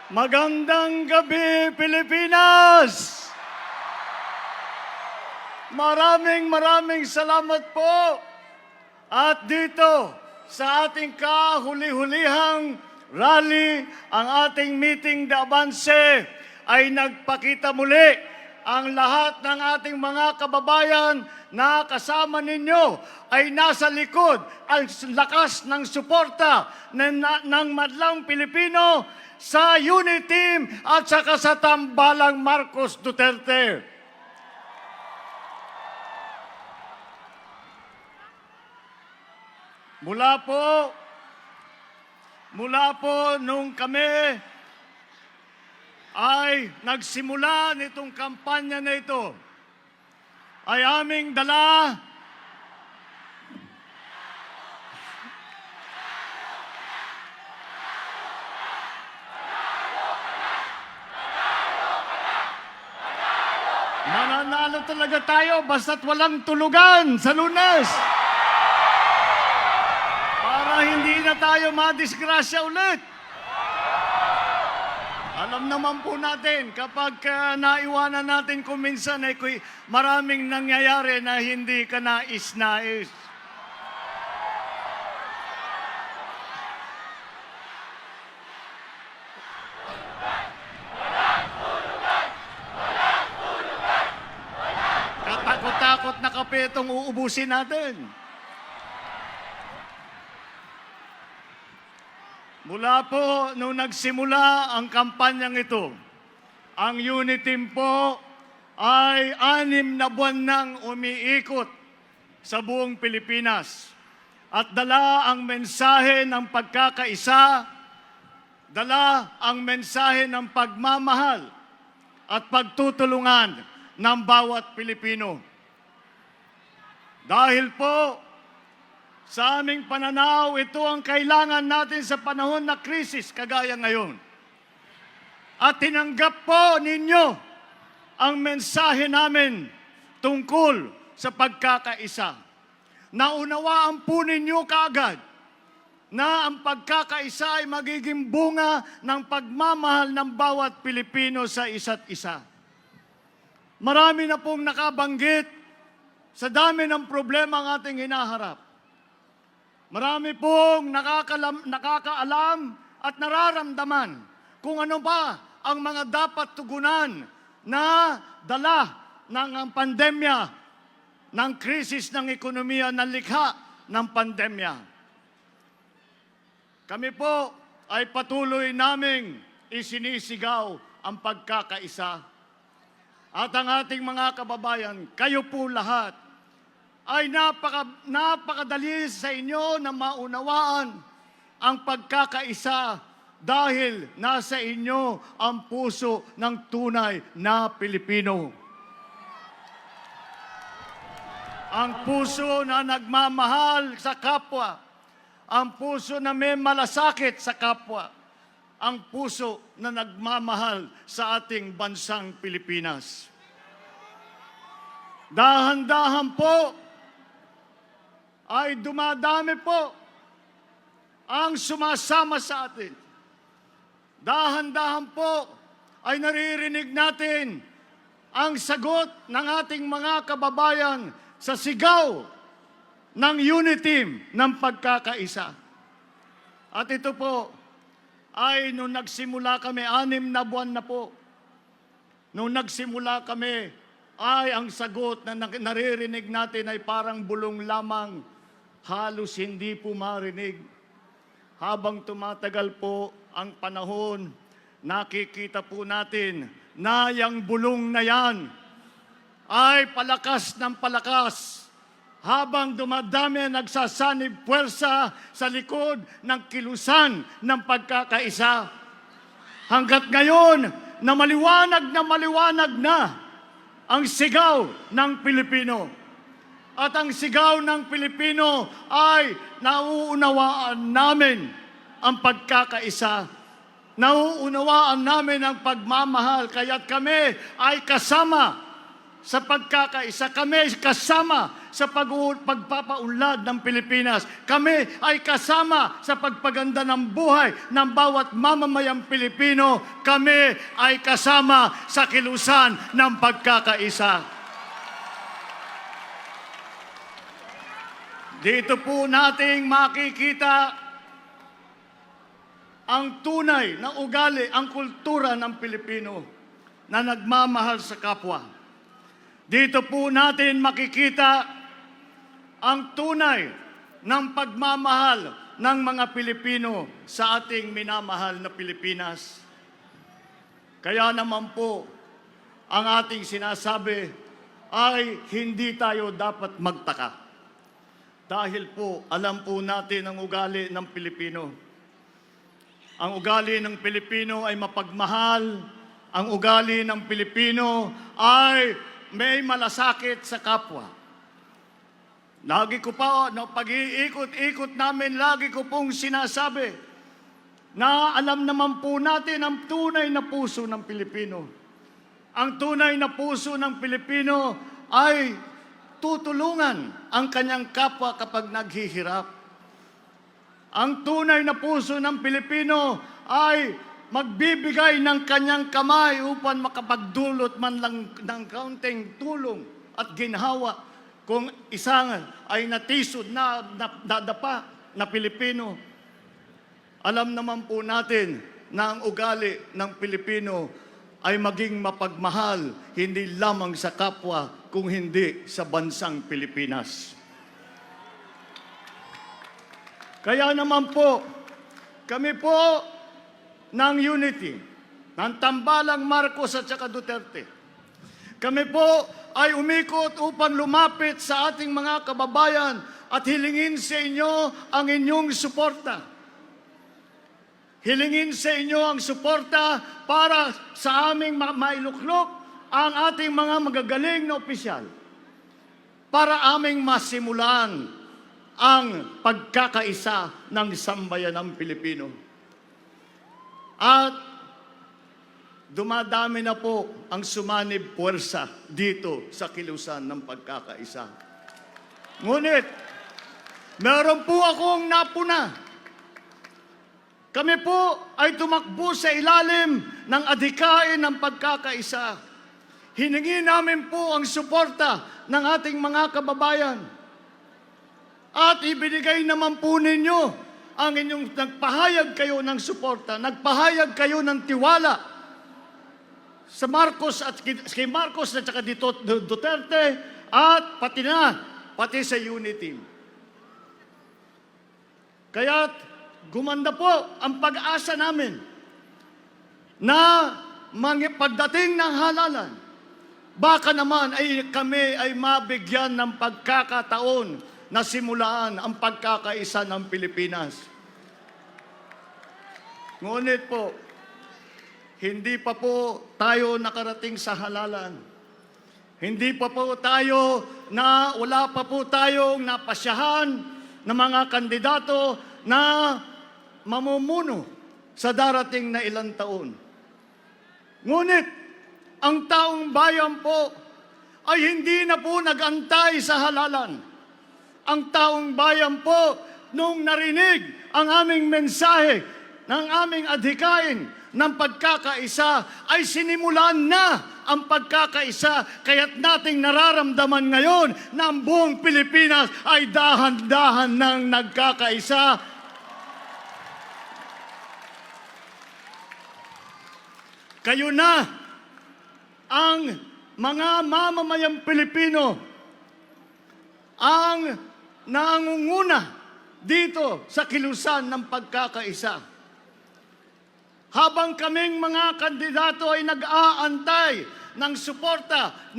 Magandang gabi, Pilipinas! Maraming salamat po. At dito, sa ating kahuli-hulihang rally, ang ating meeting de avance ay nagpakita muli ang lahat ng ating mga kababayan na kasama ninyo ay nasa likod ang lakas ng suporta ng madlang Pilipino sa unit team at saka sa tambalang Marcos Duterte. Mula po nung kami ay nagsimula nitong kampanya na ito, ay aming dala mananalo talaga tayo basta't walang tulugan sa Lunes. Para hindi na tayo madisgrasya ulit. Alam naman po natin, kapag naiwanan natin kung minsan ay maraming nangyayari na hindi ka nais-nais. Katakot-takot na kape itong uubusin natin. Mula po nung nagsimula ang kampanyang ito, ang unit team po ay 6 na buwan nang umiikot sa buong Pilipinas at dala ang mensahe ng pagkakaisa, dala ang mensahe ng pagmamahal at pagtutulungan ng bawat Pilipino. Dahil po sa aming pananaw, ito ang kailangan natin sa panahon na krisis kagaya ngayon. At tinanggap po ninyo ang mensahe namin tungkol sa pagkakaisa. Naunawaan po ninyo kaagad na ang pagkakaisa ay magiging bunga ng pagmamahal ng bawat Pilipino sa isa't isa. Marami na pong nakabanggit sa dami ng problema ang ating hinaharap. Marami pong nakakaalam at nararamdaman kung ano ba ang mga dapat tugunan na dala ng pandemya, ng krisis ng ekonomiya na likha ng pandemya. Kami po ay patuloy naming isinisigaw ang pagkakaisa. At ang ating mga kababayan, kayo po lahat, ay napakadali sa inyo na maunawaan ang pagkakaisa dahil nasa inyo ang puso ng tunay na Pilipino. Ang puso na nagmamahal sa kapwa, ang puso na may malasakit sa kapwa, ang puso na nagmamahal sa ating bansang Pilipinas. Dahan-dahan po, ay dumadami po ang sumasama sa atin. Dahan-dahan po ay naririnig natin ang sagot ng ating mga kababayan sa sigaw ng unit team ng pagkakaisa. At ito po ay nung nagsimula kami, 6 na buwan na po. Nung nagsimula kami, ay ang sagot na naririnig natin ay parang bulong lamang. Halos hindi po marinig. Habang tumatagal po ang panahon, nakikita po natin na yung bulong na yan ay palakas ng palakas. Habang dumadami nagsasanib puwersa sa likod ng kilusan ng pagkakaisa. Hanggat ngayon na maliwanag na ang sigaw ng Pilipino. At ang sigaw ng Pilipino ay nauunawaan namin ang pagkakaisa. Nauunawaan namin ang pagmamahal. Kaya't kami ay kasama sa pagkakaisa. Kami kasama sa pagpapaunlad ng Pilipinas. Kami ay kasama sa pagpaganda ng buhay ng bawat mamamayang Pilipino. Kami ay kasama sa kilusan ng pagkakaisa. Dito po nating makikita ang tunay na ugali, ang kultura ng Pilipino na nagmamahal sa kapwa. Dito po natin makikita ang tunay ng pagmamahal ng mga Pilipino sa ating minamahal na Pilipinas. Kaya naman po, ang ating sinasabi ay hindi tayo dapat magtaka. Dahil po, alam po natin ang ugali ng Pilipino. Ang ugali ng Pilipino ay mapagmahal. Ang ugali ng Pilipino ay may malasakit sa kapwa. Lagi ko pa, pag-iikot-ikot namin, lagi ko pong sinasabi na alam naman po natin ang tunay na puso ng Pilipino. Ang tunay na puso ng Pilipino ay tutulungan ang kanyang kapwa kapag naghihirap. Ang tunay na puso ng Pilipino ay magbibigay ng kanyang kamay upang makapagdulot man lang ng kaunting tulong at ginhawa kung isang ay natisod na nadapa na Pilipino. Alam naman po natin na ang ugali ng Pilipino ay maging mapagmahal, hindi lamang sa kapwa, kung hindi sa bansang Pilipinas. Kaya naman po, kami po ng Unity, ng Tambalang Marcos at saka Duterte, kami po ay umikot upang lumapit sa ating mga kababayan at hilingin sa inyo ang inyong suporta. Hilingin sa inyo ang suporta para sa aming mailuklok ang ating mga magagaling na opisyal para aming masimulan ang pagkakaisa ng sambayanang Pilipino. At dumadami na po ang sumanib puwersa dito sa kilusan ng pagkakaisa. Ngunit, meron po akong napuna. Kami po ay tumakbo sa ilalim ng adhikain ng pagkakaisa. Hiningi namin po ang suporta ng ating mga kababayan. At ibinigay naman po ninyo ang inyong nagpahayag kayo ng suporta, nagpahayag kayo ng tiwala sa Marcos at kay Marcos at saka dito Duterte at pati sa Unity. Kaya gumanda po ang pag-asa namin na pagdating ng halalan, baka naman ay kami ay mabigyan ng pagkakataon na simulaan ang pagkakaisa ng Pilipinas. Ngunit po, hindi pa po tayo nakarating sa halalan. Hindi pa po tayo wala pa po tayong napasyahan ng mga kandidato na mamumuno sa darating na ilang taon. Ngunit, ang taong bayan po ay hindi na po nag-antay sa halalan. Ang taong bayan po, nung narinig ang aming mensahe ng aming adhikain ng pagkakaisa, ay sinimulan na ang pagkakaisa. Kaya't nating nararamdaman ngayon na ang buong Pilipinas ay dahan-dahan ng nagkakaisa. Kayo na ang mga mamamayang Pilipino ang nangunguna dito sa kilusan ng pagkakaisa. Habang kaming mga kandidato ay nag-aantay ng suporta,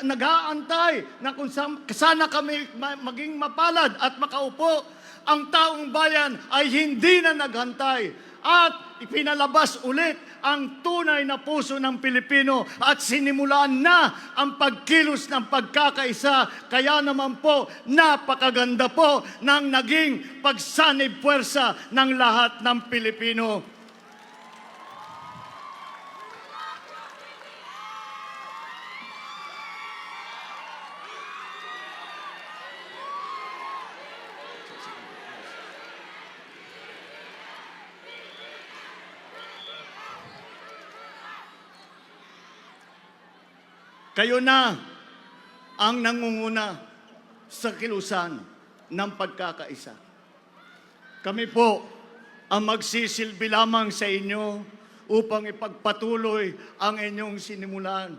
nag-aantay na kung sana kami maging mapalad at makaupo, ang taong bayan ay hindi na naghantay at ipinalabas ulit ang tunay na puso ng Pilipino at sinimulan na ang pagkilos ng pagkakaisa. Kaya naman po, napakaganda po ng naging pagsanib puwersa ng lahat ng Pilipino. Kayo na ang nangunguna sa kilusan ng pagkakaisa. Kami po ang magsisilbi lamang sa inyo upang ipagpatuloy ang inyong sinimulan,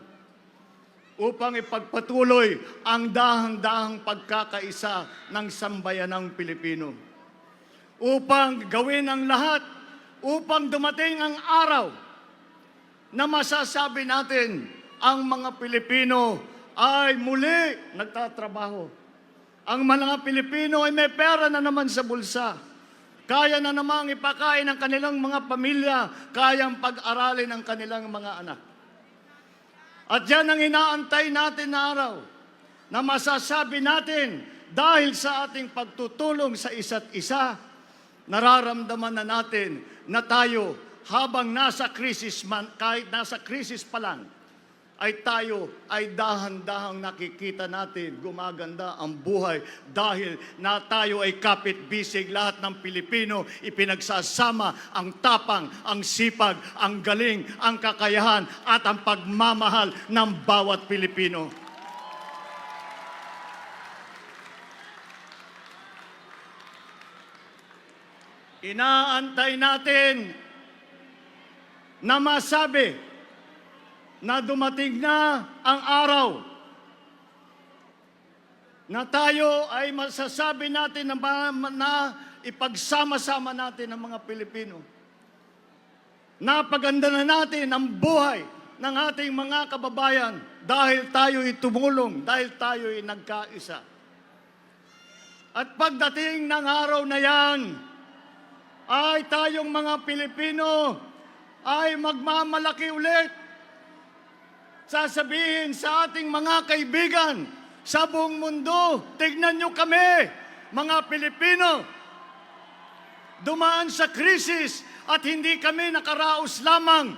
upang ipagpatuloy ang dahang-dahang pagkakaisa ng sambayanang Pilipino, upang gawin ang lahat, upang dumating ang araw na masasabi natin ang mga Pilipino ay muli nagtatrabaho. Ang mga Pilipino ay may pera na naman sa bulsa. Kaya na namang ipakain ang kanilang mga pamilya, kayang pag-aralin ang kanilang mga anak. At yan ang inaantay natin na araw, na masasabi natin dahil sa ating pagtutulong sa isa't isa, nararamdaman na natin na tayo habang nasa krisis man, kahit nasa krisis pa lang, ay tayo ay dahan-dahang nakikita natin gumaganda ang buhay dahil na tayo ay kapit-bisig. Lahat ng Pilipino ipinagsasama ang tapang, ang sipag, ang galing, ang kakayahan at ang pagmamahal ng bawat Pilipino. Inaantay natin na masabi na dumating na ang araw na tayo ay masasabi natin na ipagsama-sama natin ang mga Pilipino. Napaganda na natin ang buhay ng ating mga kababayan dahil tayo'y tumulong, dahil tayo'y nagkaisa. At pagdating ng araw na yan, ay tayong mga Pilipino ay magmamalaki ulit. Sasabihin sa ating mga kaibigan sa buong mundo, tignan nyo kami, mga Pilipino. Dumaan sa krisis at hindi kami nakaraos lamang.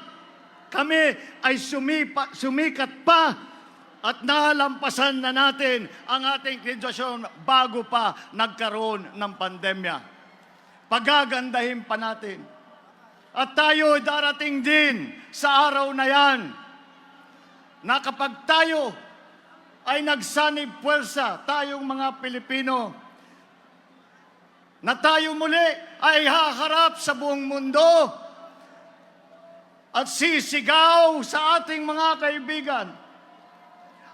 Kami ay sumikat pa at nalampasan na natin ang ating sitwasyon bago pa nagkaroon ng pandemya. Pagagandahin pa natin. At tayo darating din sa araw na yan, na kapag tayo ay nagsanib puwersa, tayong mga Pilipino, na tayo muli ay haharap sa buong mundo at sisigaw sa ating mga kaibigan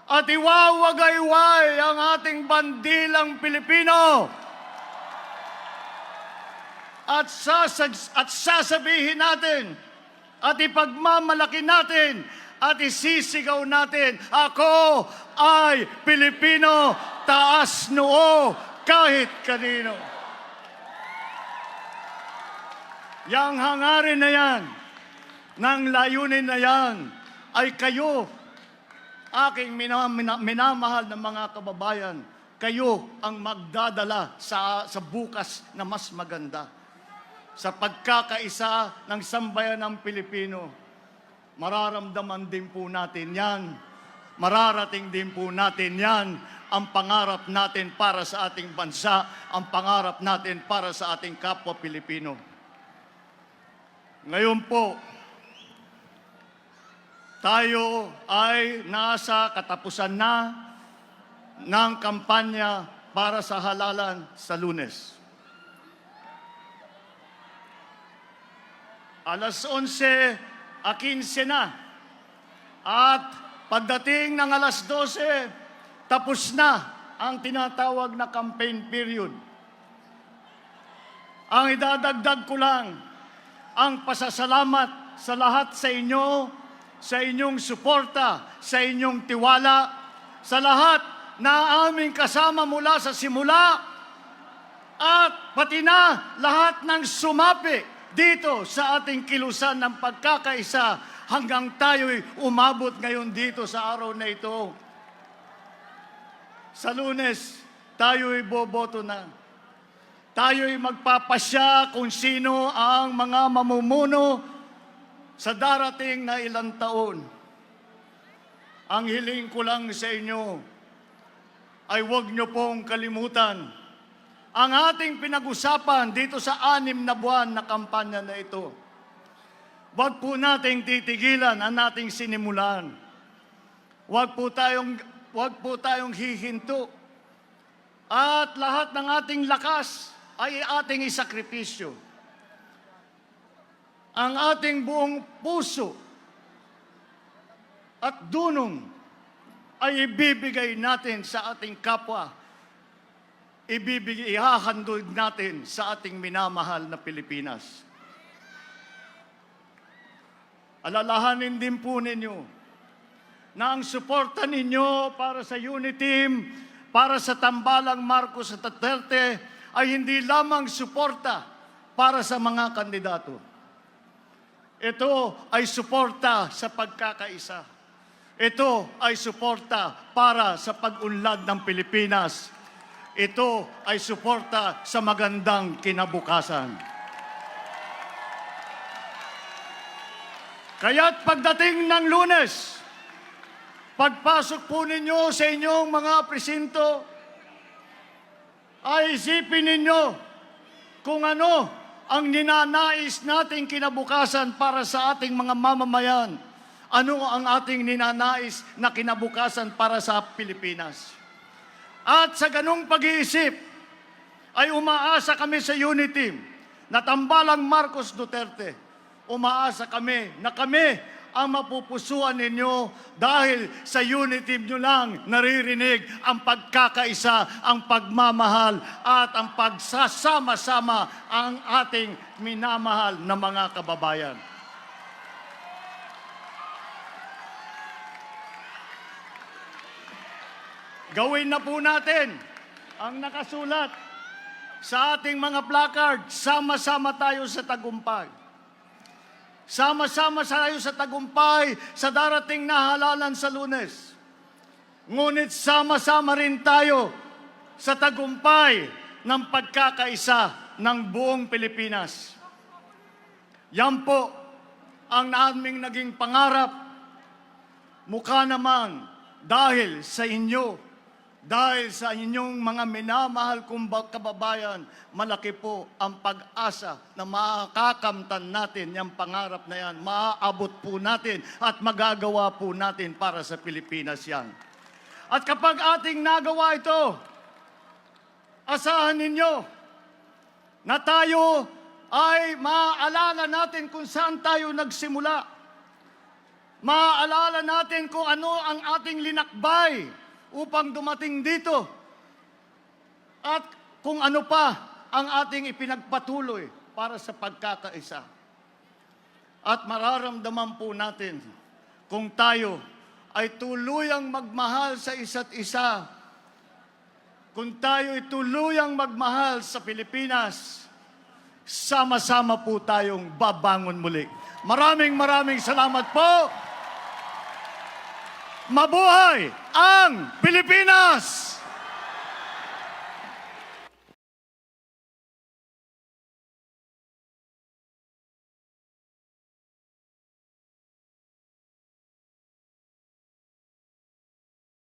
at iwawagayway ang ating bandilang Pilipino at sasabihin natin at ipagmamalaki natin at isisigaw natin, ako ay Pilipino, taas noo kahit kanino. Yang hangarin na yan, ng layunin na yan, ay kayo, aking minamahal ng mga kababayan, kayo ang magdadala sa bukas na mas maganda. Sa pagkakaisa ng sambayan ng Pilipino, mararamdaman din po natin yan. Mararating din po natin yan. Ang pangarap natin para sa ating bansa, ang pangarap natin para sa ating kapwa Pilipino. Ngayon po, tayo ay nasa katapusan na ng kampanya para sa halalan sa Lunes. Alas 11:15 na. At pagdating ng alas 12, tapos na ang tinatawag na campaign period. Ang idadagdag ko lang, ang pasasalamat sa lahat sa inyo, sa inyong suporta, sa inyong tiwala, sa lahat na aming kasama mula sa simula, at pati na lahat ng sumapi dito sa ating kilusan ng pagkakaisa hanggang tayo'y umabot ngayon dito sa araw na ito. Sa Lunes, tayo'y boboto na. Tayo'y magpapasya kung sino ang mga mamumuno sa darating na ilang taon. Ang hiling ko lang sa inyo ay huwag niyo pong kalimutan ang ating pinag-usapan dito sa 6 na buwan na kampanya na ito. Huwag po nating titigilan ang ating sinimulan. Huwag po tayong hihinto. At lahat ng ating lakas ay ating isakripisyo. Ang ating buong puso at dunong ay ibibigay natin sa ating kapwa. Ihahandog natin sa ating minamahal na Pilipinas. Alalahanin din po ninyo na ang suporta ninyo para sa Uniteam, para sa Tambalang Marcos at Duterte ay hindi lamang suporta para sa mga kandidato. Ito ay suporta sa pagkakaisa. Ito ay suporta para sa pag-unlad ng Pilipinas. Ito ay suporta sa magandang kinabukasan. Kaya't pagdating ng Lunes, pagpasok po ninyo sa inyong mga presinto, ay isipin ninyo kung ano ang ninanais nating kinabukasan para sa ating mga mamamayan. Ano ang ating ninanais na kinabukasan para sa Pilipinas. At sa ganung pag-iisip, ay umaasa kami sa Uniteam na Tambalang Marcos Duterte. Umaasa kami ang mapupusuan ninyo dahil sa Uniteam nyo lang naririnig ang pagkakaisa, ang pagmamahal at ang pagsasama-sama ang ating minamahal na mga kababayan. Gawin na po natin ang nakasulat sa ating mga placard, sama-sama tayo sa tagumpay. Sama-sama tayo sa tagumpay sa darating na halalan sa Lunes. Ngunit sama-sama rin tayo sa tagumpay ng pagkakaisa ng buong Pilipinas. Yan po ang aming naging pangarap. Mukha naman dahil sa inyo, dahil sa inyong mga minamahal kong kababayan, malaki po ang pag-asa na makakamtan natin yung pangarap na yan, maaabot po natin at magagawa po natin para sa Pilipinas yan. At kapag ating nagawa ito, asahan ninyo na tayo ay maaalala natin kung saan tayo nagsimula. Maaalala natin kung ano ang ating linakbay upang dumating dito. At kung ano pa ang ating ipinagpatuloy para sa pagkakaisa. At mararamdaman po natin kung tayo ay tuluyang magmahal sa isa't isa. Kung tayo ay tuluyang magmahal sa Pilipinas, sama-sama po tayong babangon muli. Maraming salamat po. Mabuhay ang Pilipinas!